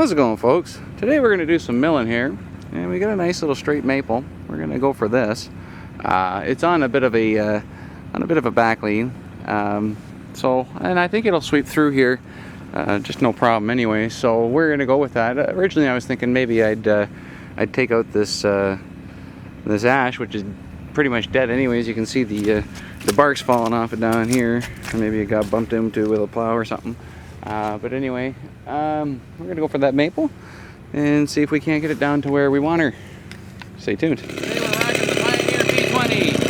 How's it going, folks? Today we're going to do some milling here, and we got a nice little straight maple. We're going to go for this. It's on a bit of a back lean, and I think it'll sweep through here just no problem anyway. So we're going to go with that. Originally, I was thinking maybe I'd take out this this ash, which is pretty much dead anyways. You can see the bark's falling off it down here, or maybe it got bumped into with a plow or something. But anyway, we're gonna go for that maple and see if we can't get it down to where we want her. Stay tuned. Today we're rocking the Pioneer p20.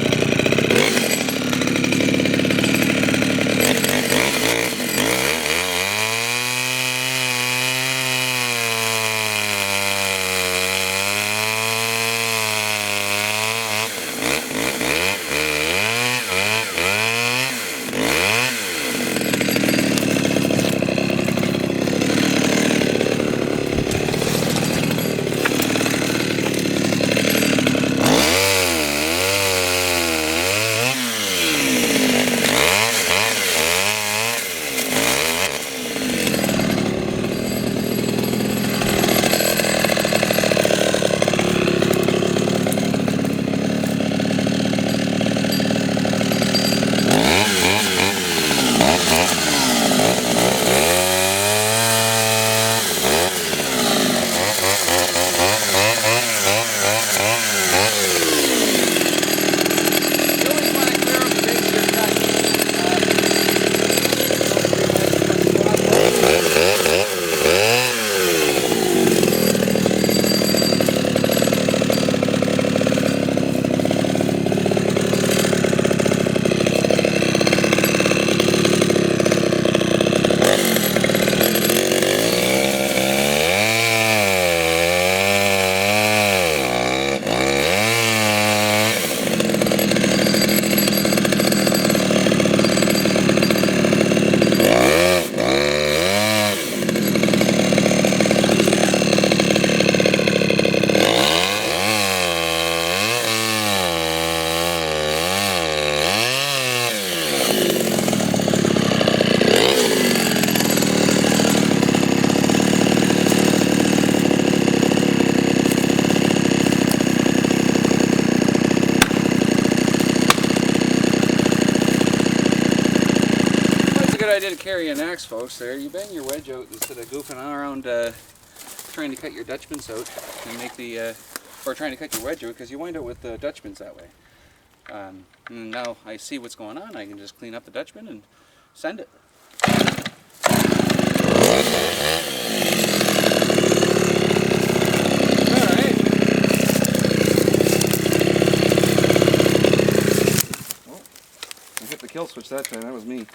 Good idea to carry an axe, folks. There, you bang your wedge out instead of goofing around trying to cut your Dutchmans out and make the or trying to cut your wedge out, because you wind up with the Dutchmans that way. And now I see what's going on. I can just clean up the Dutchman and send it. Alright. Well, I hit the kill switch that time. That was me.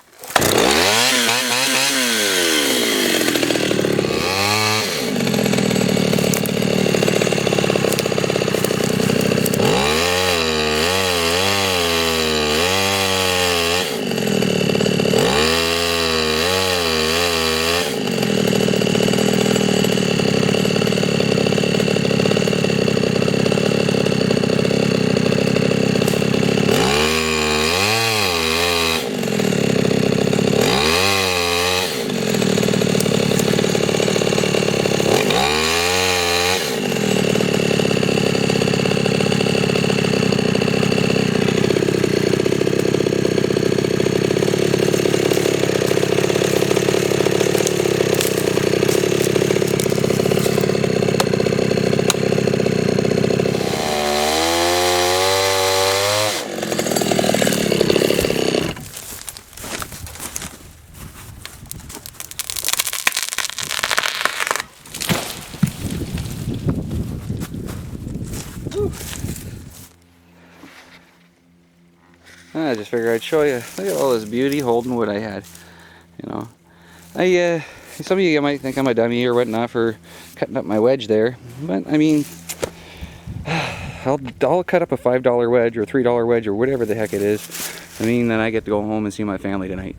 I just figured I'd show you. Look at all this beauty holding what I had. You know, some of you might think I'm a dummy or whatnot for cutting up my wedge there, but I mean, I'll cut up a $5 wedge or a $3 wedge or whatever the heck it is. Then I get to go home and see my family tonight.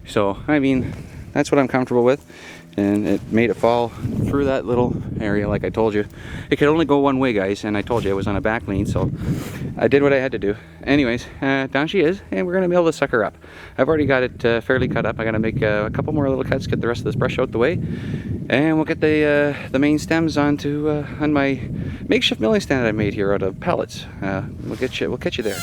So I mean, that's what I'm comfortable with, and it made it fall through that little area like I told you. It could only go one way, guys, and I told you I was on a back lean, so I did what I had to do. Anyways, down she is, and we're gonna mill the sucker up. I've already got it fairly cut up. I gotta make a couple more little cuts, get the rest of this brush out the way, and we'll get the main stems onto on my makeshift milling stand that I made here out of pellets. We'll catch you there.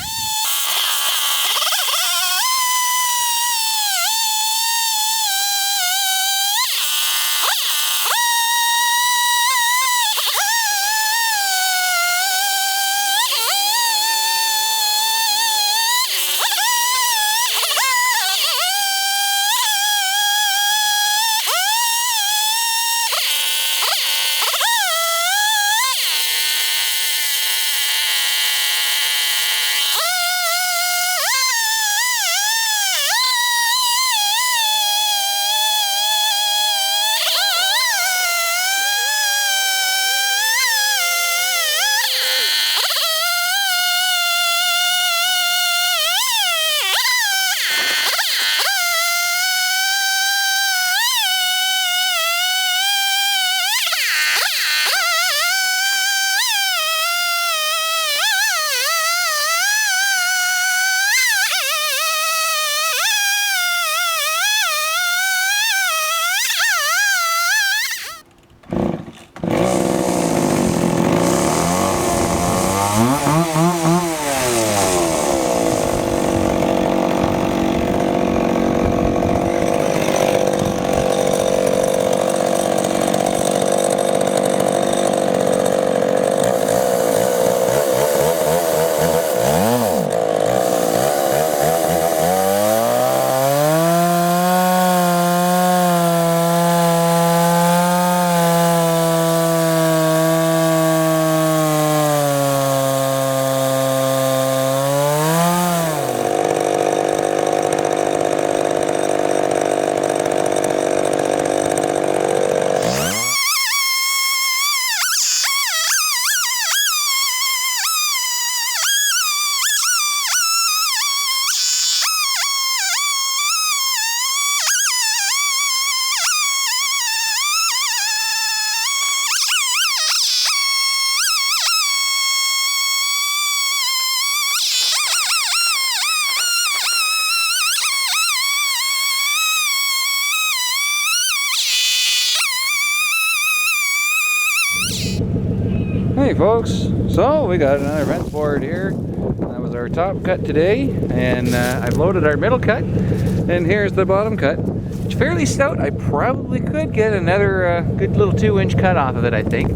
Hey folks, so we got another fence board here. That was our top cut today, and I've loaded our middle cut, and here's the bottom cut. It's fairly stout. I probably could get another good little 2-inch cut off of it, I think.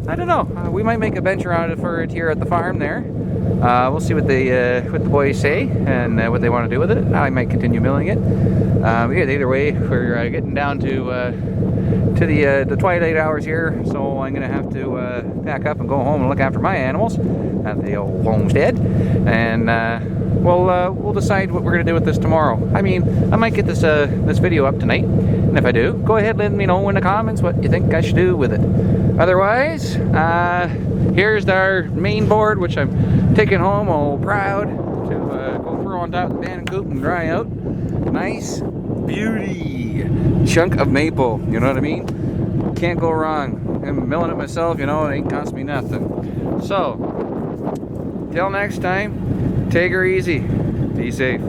I don't know. We might make a venture on it for it here at the farm there. We'll see what the boys say and what they want to do with it. I might continue milling it. Yeah, either way, we're getting down to the twilight hours here, so I'm gonna have to pack up and go home and look after my animals at the old homestead, and we'll decide what we're gonna do with this tomorrow. I mean, I might get this video up tonight, and if I do, go ahead and let me know in the comments what you think I should do with it. Otherwise, here's our main board, which I'm taking home all proud to go throw on top of the pan and coop and dry out. Nice beauty chunk of maple, you know what I mean? Can't go wrong. I'm milling it myself, you know, it ain't cost me nothing. So till next time, take her easy, be safe.